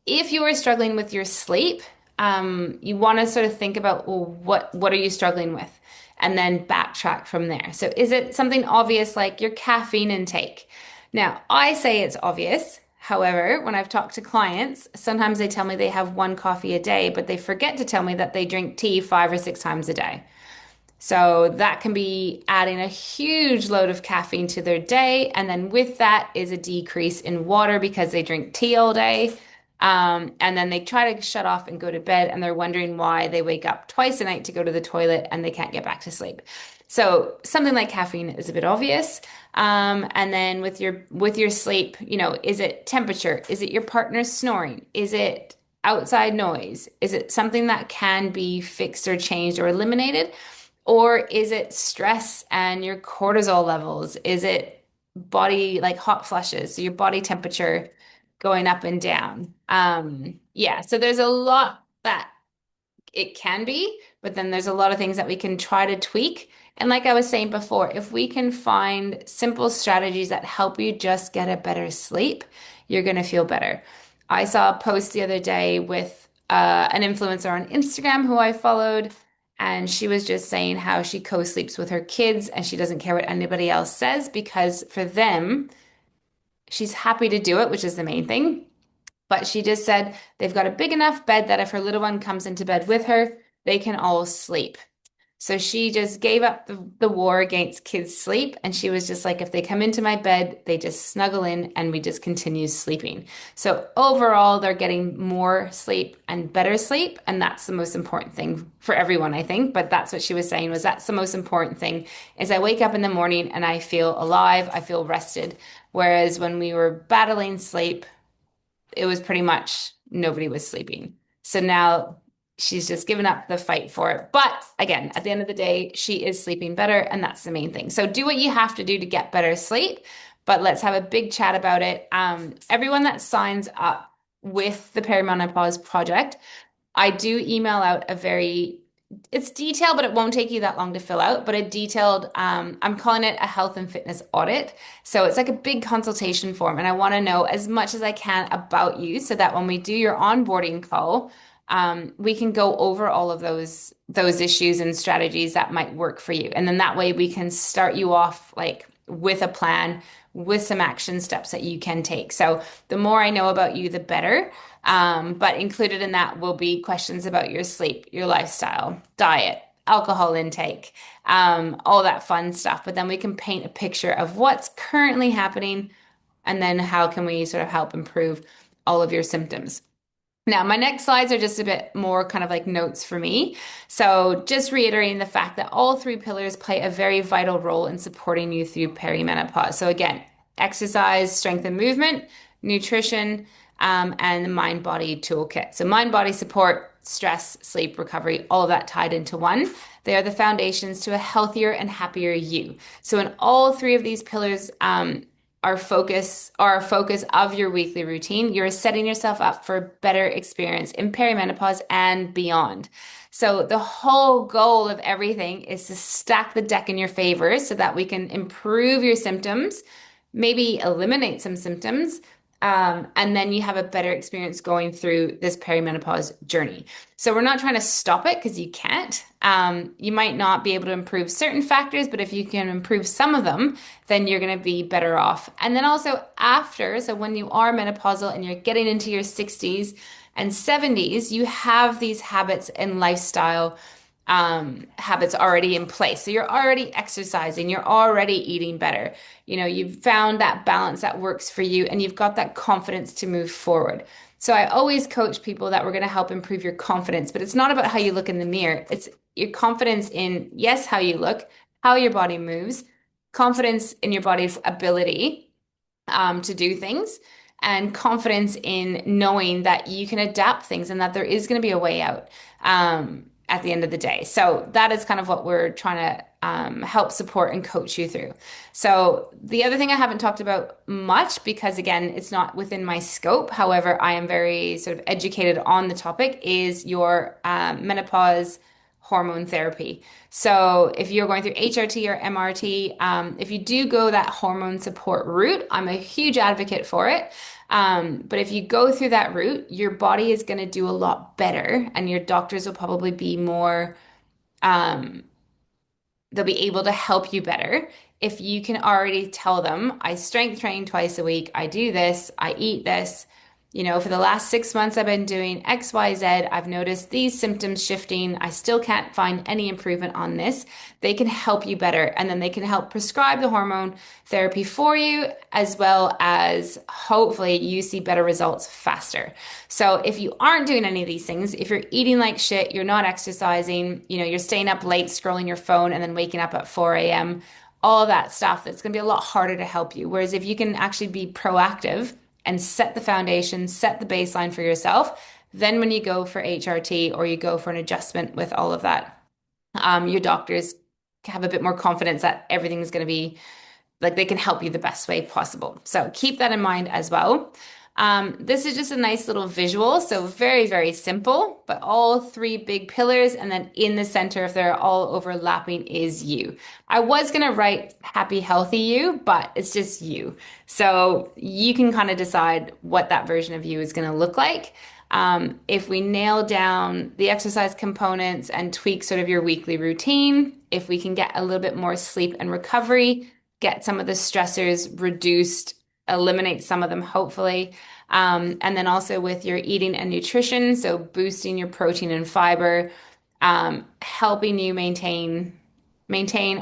if you are struggling with your sleep, you want to sort of think about, well, what are you struggling with? And then backtrack from there. So is it something obvious like your caffeine intake? Now, I say it's obvious. However, when I've talked to clients, sometimes they tell me they have one coffee a day, but they forget to tell me that they drink tea 5 or 6 times a day. So that can be adding a huge load of caffeine to their day. And then with that is a decrease in water because they drink tea all day. And then they try to shut off and go to bed, and they're wondering why they wake up twice a night to go to the toilet and they can't get back to sleep. So something like caffeine is a bit obvious. And then with your sleep, is it temperature? Is it your partner snoring? Is it outside noise? Is it something that can be fixed or changed or eliminated? Or is it stress and your cortisol levels? Is it body like hot flushes, so your body temperature going up and down? Yeah, so there's a lot that it can be, but then there's a lot of things that we can try to tweak. And like I was saying before, if we can find simple strategies that help you just get a better sleep, you're going to feel better. I saw a post the other day with an influencer on Instagram who I followed, and she was just saying how she co-sleeps with her kids and she doesn't care what anybody else says because for them, she's happy to do it, which is the main thing. But she just said they've got a big enough bed that if her little one comes into bed with her, they can all sleep. So she just gave up the war against kids' sleep. And she was just like, if they come into my bed, they just snuggle in and we just continue sleeping. So overall, they're getting more sleep and better sleep. And that's the most important thing for everyone, I think. But that's what she was saying was that's the most important thing is I wake up in the morning and I feel alive. I feel rested. Whereas when we were battling sleep, it was pretty much nobody was sleeping. So now she's just given up the fight for it. But again, at the end of the day, she is sleeping better, and that's the main thing. So do what you have to do to get better sleep, but let's have a big chat about it. Everyone that signs up with the Perimenopause Project, I do email out it's detailed, but it won't take you that long to fill out. But a detailed, I'm calling it a health and fitness audit. So it's like a big consultation form. And I want to know as much as I can about you so that when we do your onboarding call, we can go over all of those issues and strategies that might work for you. And then that way we can start you off like with a plan, with some action steps that you can take. So the more I know about you, the better. But included in that will be questions about your sleep, your lifestyle, diet, alcohol intake, all that fun stuff. But then we can paint a picture of what's currently happening and then how can we sort of help improve all of your symptoms. Now, my next slides are just a bit more kind of like notes for me. So, just reiterating the fact that all three pillars play a very vital role in supporting you through perimenopause. So, again, exercise, strength and movement, nutrition, and the mind body toolkit. So, mind body support, stress, sleep, recovery, all of that tied into one. They are the foundations to a healthier and happier you. So, in all three of these pillars, our focus of your weekly routine, you're setting yourself up for a better experience in perimenopause and beyond. So the whole goal of everything is to stack the deck in your favor so that we can improve your symptoms, maybe eliminate some symptoms, and then you have a better experience going through this perimenopause journey. So we're not trying to stop it because you can't. You might not be able to improve certain factors, but if you can improve some of them, then you're going to be better off. And then also after, so when you are menopausal and you're getting into your 60s and 70s, you have these habits and lifestyle habits already in place. So you're already exercising, you're already eating better. You've found that balance that works for you and you've got that confidence to move forward. So I always coach people that we're going to help improve your confidence, but it's not about how you look in the mirror. It's your confidence in, yes, how you look, how your body moves, confidence in your body's ability to do things, and confidence in knowing that you can adapt things and that there is going to be a way out at the end of the day. So that is kind of what we're trying to help support and coach you through. So the other thing I haven't talked about much because again, it's not within my scope. However, I am very sort of educated on the topic is your menopause hormone therapy. So if you're going through HRT or MRT, if you do go that hormone support route, I'm a huge advocate for it. But if you go through that route, your body is going to do a lot better, and your doctors will probably be more, they'll be able to help you better if you can already tell them, I strength train twice a week, I do this, I eat this, for the last 6 months, I've been doing X, Y, Z. I've noticed these symptoms shifting. I still can't find any improvement on this. They can help you better. And then they can help prescribe the hormone therapy for you, as well as hopefully you see better results faster. So if you aren't doing any of these things, if you're eating like shit, you're not exercising, you're staying up late scrolling your phone and then waking up at 4 a.m., all of that stuff, that's going to be a lot harder to help you. Whereas if you can actually be proactive and set the foundation, set the baseline for yourself, then when you go for HRT or you go for an adjustment with all of that, your doctors have a bit more confidence that everything's going to be like they can help you the best way possible. So keep that in mind as well. This is just a nice little visual. So very, very simple, but all three big pillars. And then in the center, if they're all overlapping, is you. I was going to write happy, healthy you, but it's just you. So you can kind of decide what that version of you is going to look like. If we nail down the exercise components and tweak sort of your weekly routine, if we can get a little bit more sleep and recovery, get some of the stressors reduced, eliminate some of them, hopefully. And then also with your eating and nutrition, so boosting your protein and fiber, helping you maintain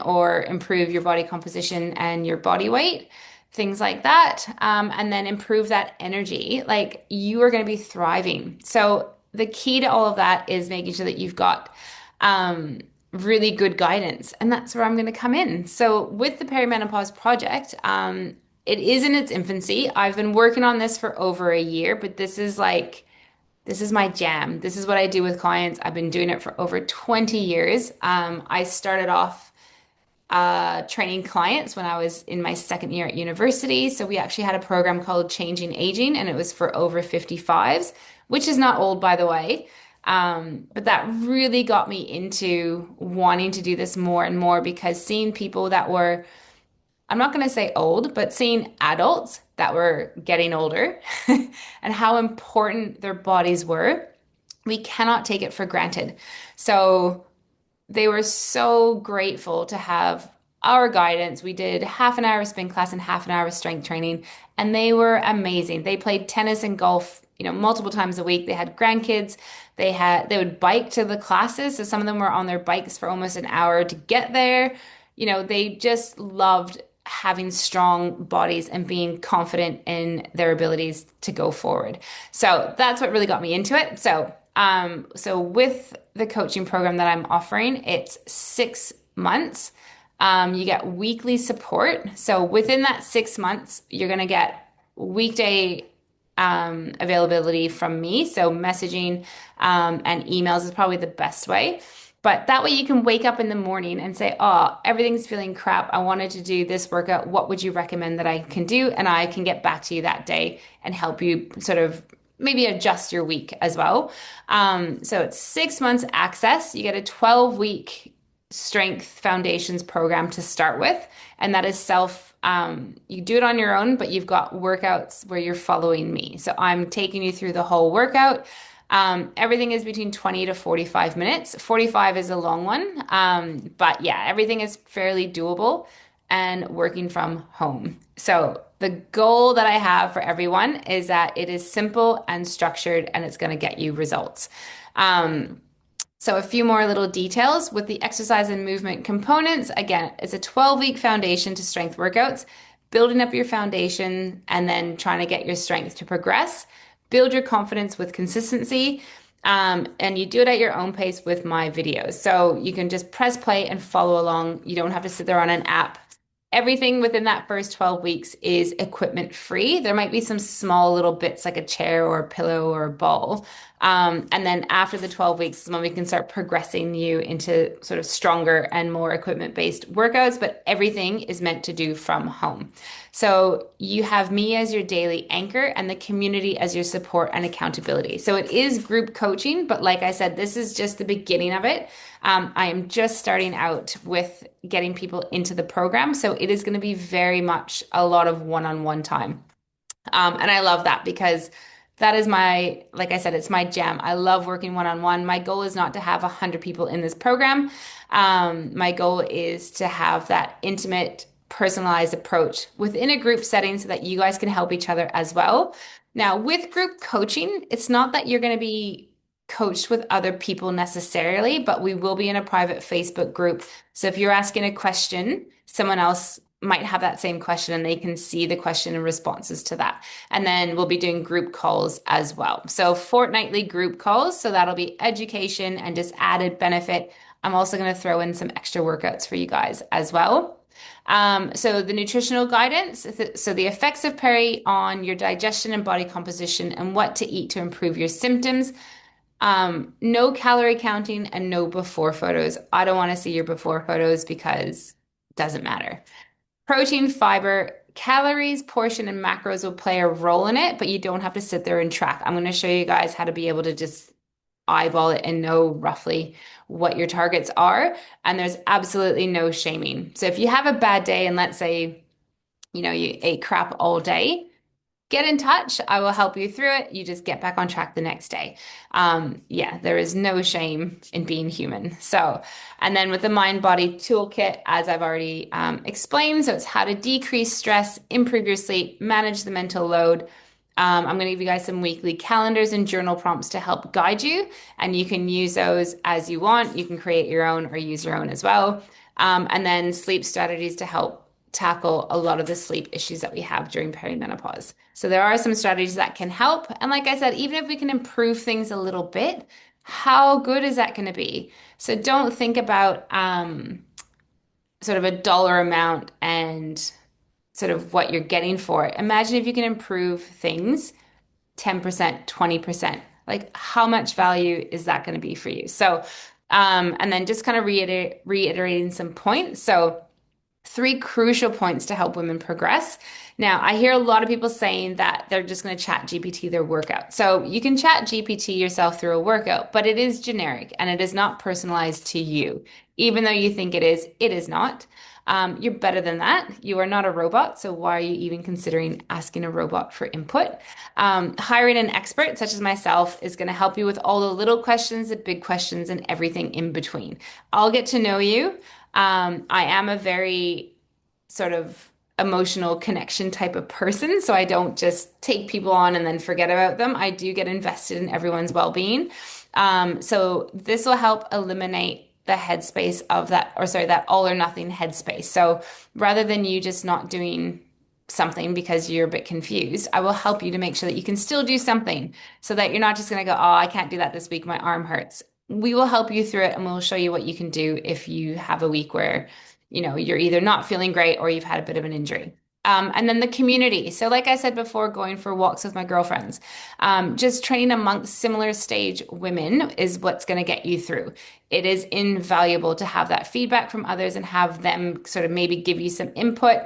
or improve your body composition and your body weight, things like that. And then improve that energy. Like you are going to be thriving. So the key to all of that is making sure that you've got really good guidance. And that's where I'm going to come in. So with the Perimenopause Project, it is in its infancy. I've been working on this for over a year, but this is my jam. This is what I do with clients. I've been doing it for over 20 years. I started off training clients when I was in my second year at university. So we actually had a program called Changing Aging, and it was for over 55s, which is not old, by the way. But that really got me into wanting to do this more and more because seeing people that were, I'm not going to say old, but seeing adults that were getting older and how important their bodies were, we cannot take it for granted. So they were so grateful to have our guidance. We did half an hour of spin class and half an hour of strength training, and they were amazing. They played tennis and golf, multiple times a week. They had grandkids. They would bike to the classes. So some of them were on their bikes for almost an hour to get there. They just loved having strong bodies and being confident in their abilities to go forward. So that's what really got me into it. So with the coaching program that I'm offering, it's 6 months. You get weekly support. So within that 6 months, you're going to get weekday availability from me. So messaging and emails is probably the best way. But that way you can wake up in the morning and say, oh, everything's feeling crap. I wanted to do this workout. What would you recommend that I can do? And I can get back to you that day and help you sort of maybe adjust your week as well. So it's 6 months access. You get a 12-week strength foundations program to start with. And that is you do it on your own, but you've got workouts where you're following me. So I'm taking you through the whole workout. Everything is between 20 to 45 minutes. 45 is a long one. But yeah, everything is fairly doable and working from home. So the goal that I have for everyone is that it is simple and structured and it's going to get you results. So a few more little details with the exercise and movement components. Again, it's a 12-week foundation to strength workouts, building up your foundation and then trying to get your strength to progress. Build your confidence with consistency, and you do it at your own pace with my videos. So you can just press play and follow along. You don't have to sit there on an app. Everything within that first 12 weeks is equipment free. There might be some small little bits like a chair or a pillow or a ball. And then after the 12 weeks is when we can start progressing you into sort of stronger and more equipment-based workouts, but everything is meant to do from home. So you have me as your daily anchor and the community as your support and accountability. So it is group coaching, but like I said, this is just the beginning of it. I am just starting out with getting people into the program. So it is going to be very much a lot of one-on-one time. And I love that because that is like I said, it's my jam. I love working one-on-one. My goal is not to have 100 people in this program. My goal is to have that intimate personalized approach within a group setting so that you guys can help each other as well. Now, with group coaching, it's not that you're going to be coached with other people necessarily, but we will be in a private Facebook group. So if you're asking a question, someone else might have that same question and they can see the question and responses to that. And then we'll be doing group calls as well. So fortnightly group calls. So that'll be education and just added benefit. I'm also going to throw in some extra workouts for you guys as well. So the nutritional guidance, so the effects of peri on your digestion and body composition and what to eat to improve your symptoms. No calorie counting and no before photos. I don't want to see your before photos because it doesn't matter. Protein, fiber, calories, portion, and macros will play a role in it, but you don't have to sit there and track. I'm going to show you guys how to be able to just eyeball it and know roughly what your targets are. And there's absolutely no shaming. So if you have a bad day and let's say, you ate crap all day, get in touch. I will help you through it. You just get back on track the next day. Yeah, there is no shame in being human. So, and then with the mind body toolkit, as I've already explained, so it's how to decrease stress, improve your sleep, manage the mental load. I'm going to give you guys some weekly calendars and journal prompts to help guide you, and you can use those as you want. You can create your own or use your own as well. And then sleep strategies to help tackle a lot of the sleep issues that we have during perimenopause. So there are some strategies that can help. And like I said, even if we can improve things a little bit, how good is that going to be? So don't think about sort of a dollar amount and sort of what you're getting for it. Imagine if you can improve things 10%, 20%. Like how much value is that going to be for you? So, and then just kind of reiterating some points. So, three crucial points to help women progress. Now, I hear a lot of people saying that they're just going to chat GPT their workout. So you can chat GPT yourself through a workout, but it is generic and it is not personalized to you. Even though you think it is not. You're better than that. You are not a robot. So why are you even considering asking a robot for input? Hiring an expert such as myself is going to help you with all the little questions, the big questions, and everything in between. I'll get to know you. I am a very sort of emotional connection type of person, so I don't just take people on and then forget about them. I do get invested in everyone's well-being. So this will help eliminate the headspace of that, or sorry, that all or nothing headspace. So rather than you just not doing something because you're a bit confused, I will help you to make sure that you can still do something so that you're not just going to go, oh, I can't do that this week. My arm hurts. We will help you through it and we'll show you what you can do if you have a week where, you're either not feeling great or you've had a bit of an injury. And then the community. So, like I said before, going for walks with my girlfriends, just training amongst similar stage women is what's going to get you through. It is invaluable to have that feedback from others and have them sort of maybe give you some input.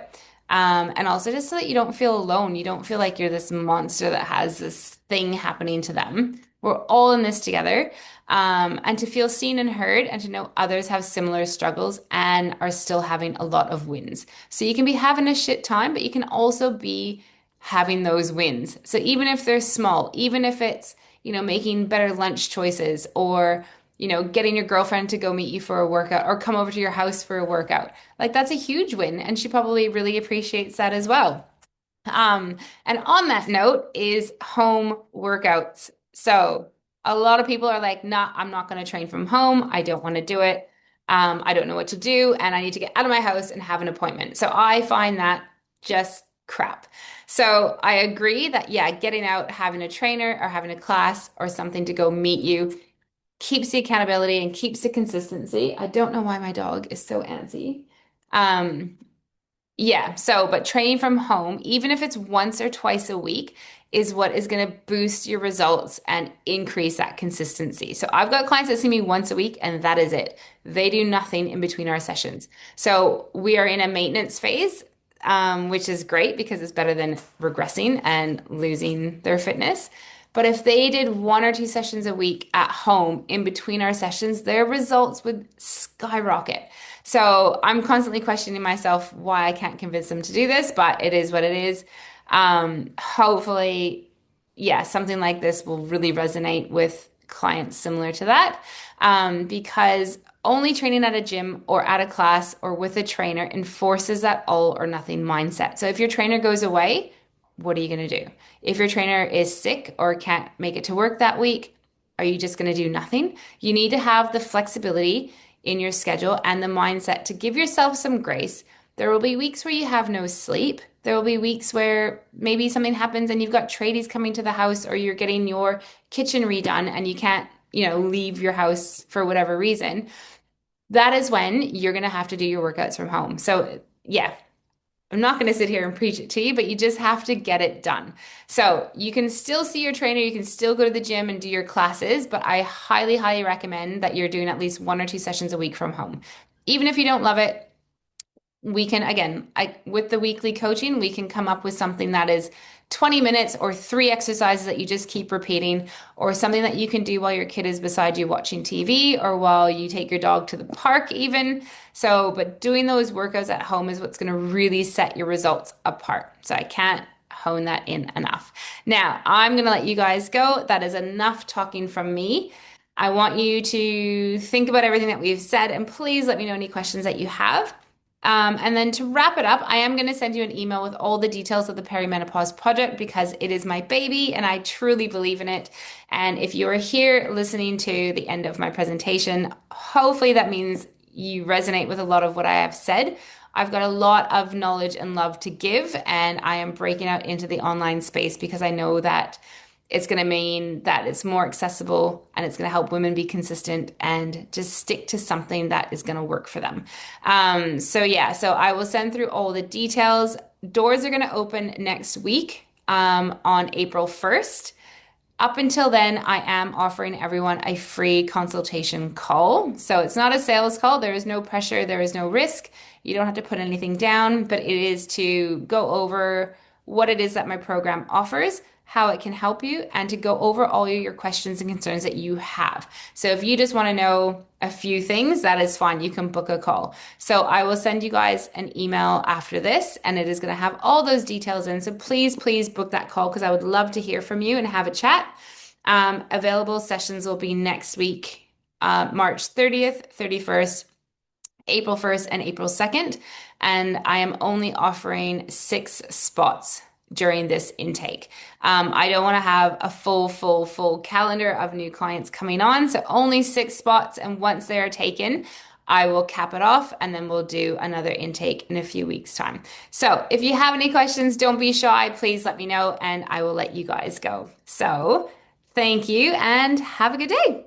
And also just so that you don't feel alone. You don't feel like you're this monster that has this thing happening to them. We're all in this together. And to feel seen and heard and to know others have similar struggles and are still having a lot of wins. So you can be having a shit time, but you can also be having those wins. So even if they're small, even if it's, making better lunch choices or, getting your girlfriend to go meet you for a workout or come over to your house for a workout, like that's a huge win. And she probably really appreciates that as well. And on that note is home workouts. So a lot of people are like, nah, I'm not going to train from home. I don't want to do it. I don't know what to do. And I need to get out of my house and have an appointment. So I find that just crap. So I agree that, yeah, getting out, having a trainer or having a class or something to go meet you keeps the accountability and keeps the consistency. I don't know why my dog is so antsy. Um, yeah, so, but training from home, even if it's once or twice a week, is what is going to boost your results and increase that consistency. So, I've got clients that see me once a week, and that is it. They do nothing in between our sessions. So, we are in a maintenance phase, which is great because it's better than regressing and losing their fitness. But if they did one or two sessions a week at home in between our sessions, their results would skyrocket. So I'm constantly questioning myself why I can't convince them to do this, but it is what it is. Hopefully, yeah, something like this will really resonate with clients similar to that, because only training at a gym or at a class or with a trainer enforces that all or nothing mindset. So if your trainer goes away, what are you going to do? If your trainer is sick or can't make it to work that week, are you just going to do nothing? You need to have the flexibility in your schedule and the mindset to give yourself some grace. There will be weeks where you have no sleep. There will be weeks where maybe something happens and you've got tradies coming to the house, or you're getting your kitchen redone and you can't, leave your house for whatever reason. That is when you're going to have to do your workouts from home. So, yeah, I'm not going to sit here and preach it to you, but you just have to get it done. So you can still see your trainer, you can still go to the gym and do your classes, but I highly, highly recommend that you're doing at least 1 or 2 sessions a week from home. Even if you don't love it, we can, again, with the weekly coaching, we can come up with something that is 20 minutes or 3 exercises that you just keep repeating, or something that you can do while your kid is beside you watching TV, or while you take your dog to the park even. So, but doing those workouts at home is what's going to really set your results apart. So I can't hone that in enough. Now, I'm going to let you guys go. That is enough talking from me. I want you to think about everything that we've said, and please let me know any questions that you have. And then to wrap it up, I am going to send you an email with all the details of the Perimenopause project, because it is my baby and I truly believe in it. And if you are here listening to the end of my presentation, hopefully that means you resonate with a lot of what I have said. I've got a lot of knowledge and love to give, and I am breaking out into the online space because I know that it's going to mean that it's more accessible, and it's going to help women be consistent and just stick to something that is going to work for them. So I will send through all the details. Doors are going to open next week, on April 1st. Up until then, I am offering everyone a free consultation call. So it's not a sales call. There is no pressure. There is no risk. You don't have to put anything down, but it is to go over what it is that my program offers, how it can help you, and to go over all your questions and concerns that you have. So if you just want to know a few things, that is fine. You can book a call. So I will send you guys an email after this, and it is going to have all those details in. So please, please book that call, because I would love to hear from you and have a chat. Available sessions will be next week, March 30th, 31st, April 1st, and April 2nd. And I am only offering 6 spots during this intake. I don't want to have a full calendar of new clients coming on. So only 6 spots. And once they are taken, I will cap it off, and then we'll do another intake in a few weeks' time. So if you have any questions, don't be shy. Please let me know, and I will let you guys go. So thank you, and have a good day.